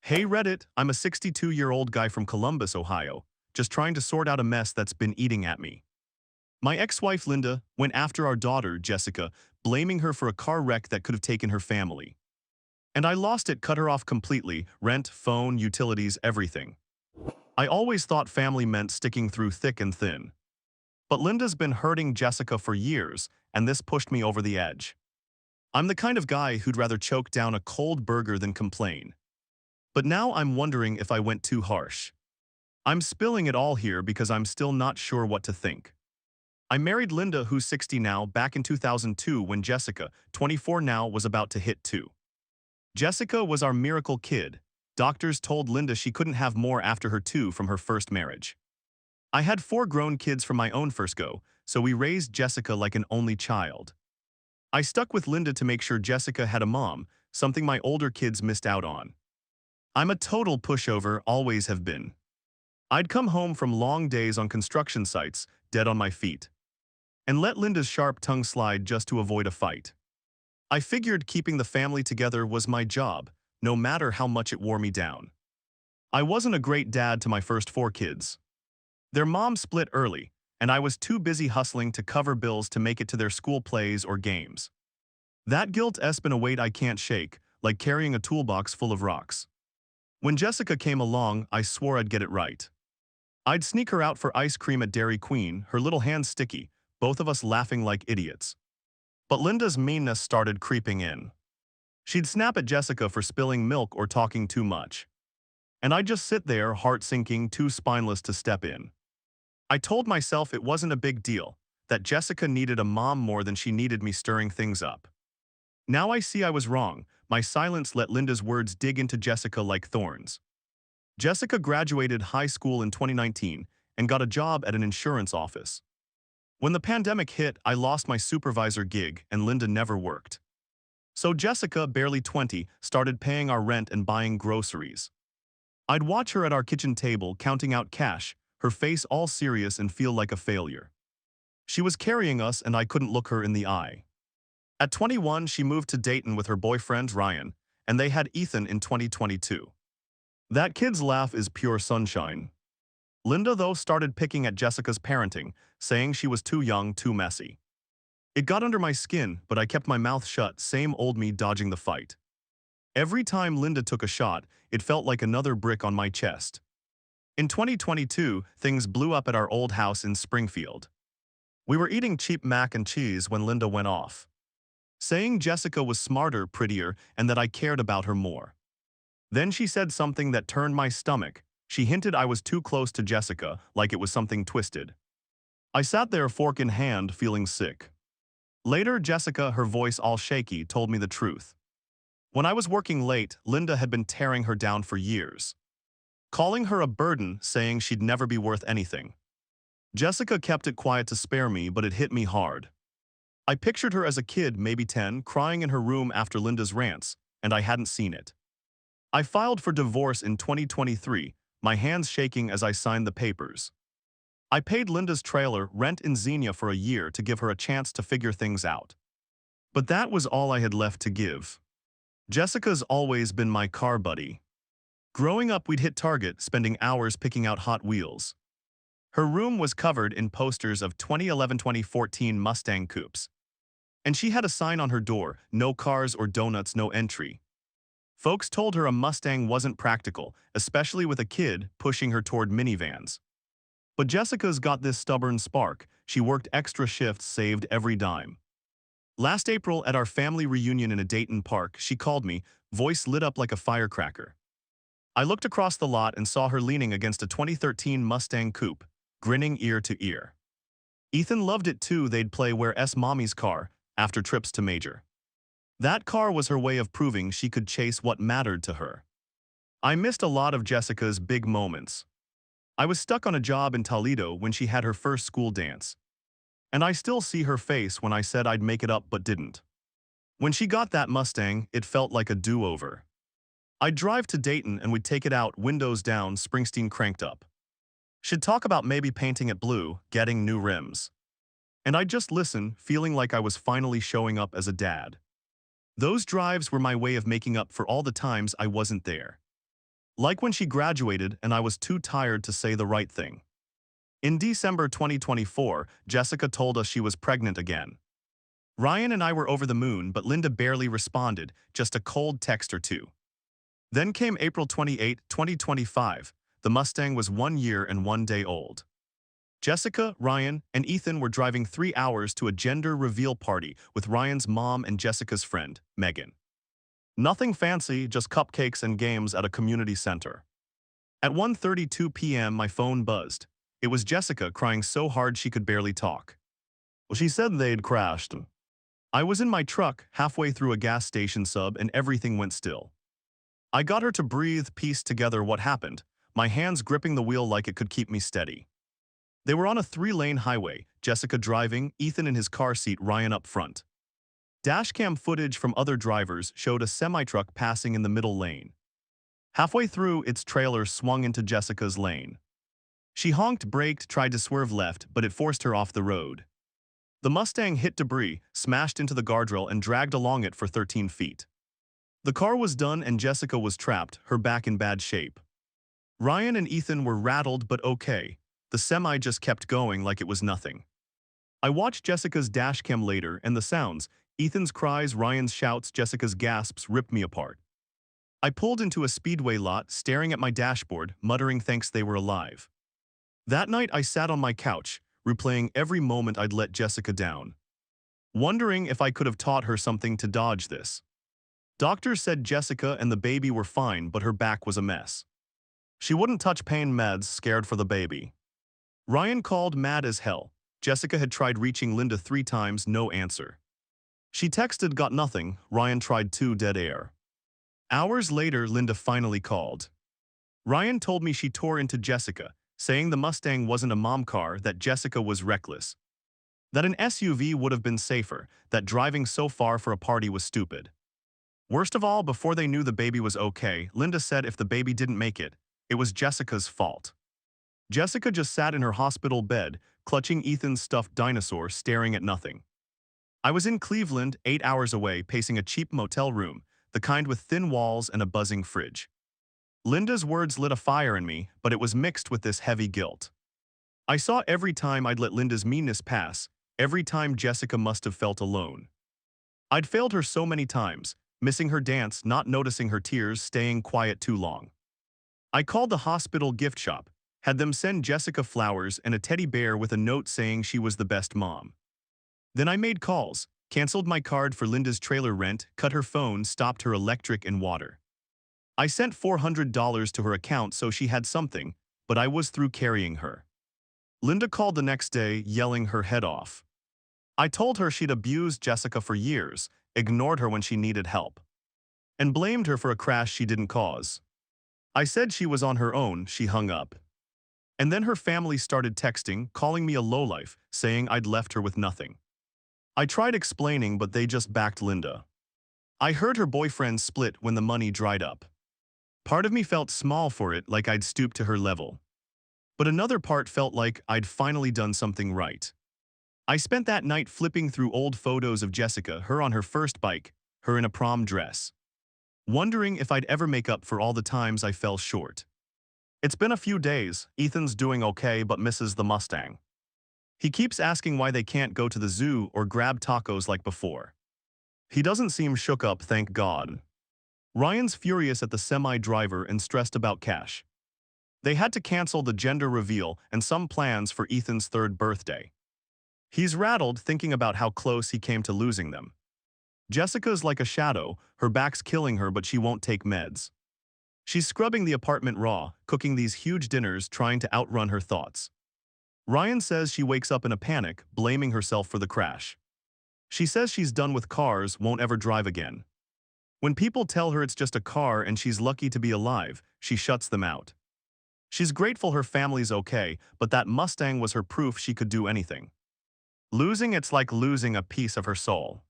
Hey Reddit, I'm a 62-year-old guy from Columbus, Ohio, just trying to sort out a mess that's been eating at me. My ex-wife Linda went after our daughter, Jessica, blaming her for a car wreck that could have taken her family. And I lost it, cut her off completely, rent, phone, utilities, everything. I always thought family meant sticking through thick and thin. But Linda's been hurting Jessica for years, and this pushed me over the edge. I'm the kind of guy who'd rather choke down a cold burger than complain. But now I'm wondering if I went too harsh. I'm spilling it all here because I'm still not sure what to think. I married Linda, who's 60 now, back in 2002 when Jessica, 24 now, was about to hit 2. Jessica was our miracle kid. Doctors told Linda she couldn't have more after her 2 from her first marriage. I had 4 grown kids from my own first go, so we raised Jessica like an only child. I stuck with Linda to make sure Jessica had a mom, something my older kids missed out on. I'm a total pushover, always have been. I'd come home from long days on construction sites, dead on my feet, and let Linda's sharp tongue slide just to avoid a fight. I figured keeping the family together was my job, no matter how much it wore me down. I wasn't a great dad to my first 4 kids. Their mom split early, and I was too busy hustling to cover bills to make it to their school plays or games. That guilt-'s been a weight I can't shake, like carrying a toolbox full of rocks. When Jessica came along, I swore I'd get it right. I'd sneak her out for ice cream at Dairy Queen, her little hands sticky, both of us laughing like idiots. But Linda's meanness started creeping in. She'd snap at Jessica for spilling milk or talking too much. And I'd just sit there, heart sinking, too spineless to step in. I told myself it wasn't a big deal, that Jessica needed a mom more than she needed me stirring things up. Now I see I was wrong. My silence let Linda's words dig into Jessica like thorns. Jessica graduated high school in 2019 and got a job at an insurance office. When the pandemic hit, I lost my supervisor gig and Linda never worked. So Jessica, barely 20, started paying our rent and buying groceries. I'd watch her at our kitchen table counting out cash, her face all serious, and feel like a failure. She was carrying us and I couldn't look her in the eye. At 21, she moved to Dayton with her boyfriend Ryan, and they had Ethan in 2022. That kid's laugh is pure sunshine. Linda, though, started picking at Jessica's parenting, saying she was too young, too messy. It got under my skin, but I kept my mouth shut, same old me dodging the fight. Every time Linda took a shot, it felt like another brick on my chest. In 2022, things blew up at our old house in Springfield. We were eating cheap mac and cheese when Linda went off, saying Jessica was smarter, prettier, and that I cared about her more. Then she said something that turned my stomach. She hinted I was too close to Jessica, like it was something twisted. I sat there, fork in hand, feeling sick. Later, Jessica, her voice all shaky, told me the truth. When I was working late, Linda had been tearing her down for years, calling her a burden, saying she'd never be worth anything. Jessica kept it quiet to spare me, but it hit me hard. I pictured her as a kid, maybe 10, crying in her room after Linda's rants, and I hadn't seen it. I filed for divorce in 2023, my hands shaking as I signed the papers. I paid Linda's trailer rent in Xenia for a year to give her a chance to figure things out. But that was all I had left to give. Jessica's always been my car buddy. Growing up, we'd hit Target, spending hours picking out Hot Wheels. Her room was covered in posters of 2011-2014 Mustang coupes. And she had a sign on her door, no cars or donuts, no entry. Folks told her a Mustang wasn't practical, especially with a kid, pushing her toward minivans. But Jessica's got this stubborn spark. She worked extra shifts, saved every dime. Last April, at our family reunion in a Dayton park, she called me, voice lit up like a firecracker. I looked across the lot and saw her leaning against a 2013 Mustang coupe, grinning ear to ear. Ethan loved it too. They'd play "Where's Mommy's Car" after trips to Major. That car was her way of proving she could chase what mattered to her. I missed a lot of Jessica's big moments. I was stuck on a job in Toledo when she had her first school dance. And I still see her face when I said I'd make it up but didn't. When she got that Mustang, it felt like a do-over. I'd drive to Dayton and we'd take it out, windows down, Springsteen cranked up. She'd talk about maybe painting it blue, getting new rims. And I'd just listen, feeling like I was finally showing up as a dad. Those drives were my way of making up for all the times I wasn't there. Like when she graduated and I was too tired to say the right thing. In December 2024, Jessica told us she was pregnant again. Ryan and I were over the moon, but Linda barely responded, just a cold text or two. Then came April 28, 2025. The Mustang was 1 year and 1 day old. Jessica, Ryan, and Ethan were driving 3 hours to a gender reveal party with Ryan's mom and Jessica's friend, Megan. Nothing fancy, just cupcakes and games at a community center. At 1:32 p.m. my phone buzzed. It was Jessica crying so hard she could barely talk. Well, she said they'd crashed. I was in my truck halfway through a gas station sub and everything went still. I got her to breathe, piece together what happened, my hands gripping the wheel like it could keep me steady. They were on a 3-lane highway, Jessica driving, Ethan in his car seat, Ryan up front. Dashcam footage from other drivers showed a semi-truck passing in the middle lane. Halfway through, its trailer swung into Jessica's lane. She honked, braked, tried to swerve left, but it forced her off the road. The Mustang hit debris, smashed into the guardrail, and dragged along it for 13 feet. The car was done and Jessica was trapped, her back in bad shape. Ryan and Ethan were rattled but okay. The semi just kept going like it was nothing. I watched Jessica's dashcam later, and the sounds, Ethan's cries, Ryan's shouts, Jessica's gasps, ripped me apart. I pulled into a speedway lot, staring at my dashboard, muttering thanks they were alive. That night I sat on my couch, replaying every moment I'd let Jessica down, wondering if I could have taught her something to dodge this. Doctors said Jessica and the baby were fine, but her back was a mess. She wouldn't touch pain meds, scared for the baby. Ryan called mad as hell. Jessica had tried reaching Linda 3 times, no answer. She texted, got nothing. Ryan tried 2, dead air. Hours later, Linda finally called. Ryan told me she tore into Jessica, saying the Mustang wasn't a mom car, that Jessica was reckless. That an SUV would have been safer, that driving so far for a party was stupid. Worst of all, before they knew the baby was okay, Linda said if the baby didn't make it, it was Jessica's fault. Jessica just sat in her hospital bed, clutching Ethan's stuffed dinosaur, staring at nothing. I was in Cleveland, 8 hours away, pacing a cheap motel room, the kind with thin walls and a buzzing fridge. Linda's words lit a fire in me, but it was mixed with this heavy guilt. I saw every time I'd let Linda's meanness pass, every time Jessica must have felt alone. I'd failed her so many times, missing her dance, not noticing her tears, staying quiet too long. I called the hospital gift shop, had them send Jessica flowers and a teddy bear with a note saying she was the best mom. Then I made calls, canceled my card for Linda's trailer rent, cut her phone, stopped her electric and water. I sent $400 to her account so she had something, but I was through carrying her. Linda called the next day, yelling her head off. I told her she'd abused Jessica for years, ignored her when she needed help, and blamed her for a crash she didn't cause. I said she was on her own. She hung up. And then her family started texting, calling me a lowlife, saying I'd left her with nothing. I tried explaining, but they just backed Linda. I heard her boyfriend split when the money dried up. Part of me felt small for it, like I'd stooped to her level. But another part felt like I'd finally done something right. I spent that night flipping through old photos of Jessica, her on her first bike, her in a prom dress, wondering if I'd ever make up for all the times I fell short. It's been a few days. Ethan's doing okay but misses the Mustang. He keeps asking why they can't go to the zoo or grab tacos like before. He doesn't seem shook up, thank God. Ryan's furious at the semi-driver and stressed about cash. They had to cancel the gender reveal and some plans for Ethan's 3rd birthday. He's rattled thinking about how close he came to losing them. Jessica's like a shadow, her back's killing her, but she won't take meds. She's scrubbing the apartment raw, cooking these huge dinners, trying to outrun her thoughts. Ryan says she wakes up in a panic, blaming herself for the crash. She says she's done with cars, won't ever drive again. When people tell her it's just a car and she's lucky to be alive, she shuts them out. She's grateful her family's okay, but that Mustang was her proof she could do anything. Losing it's like losing a piece of her soul.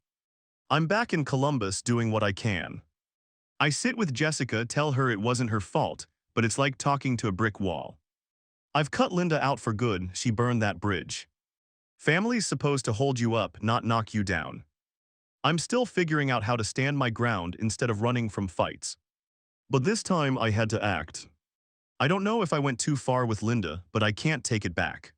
I'm back in Columbus doing what I can. I sit with Jessica, tell her it wasn't her fault, but it's like talking to a brick wall. I've cut Linda out for good, she burned that bridge. Family's supposed to hold you up, not knock you down. I'm still figuring out how to stand my ground instead of running from fights. But this time I had to act. I don't know if I went too far with Linda, but I can't take it back.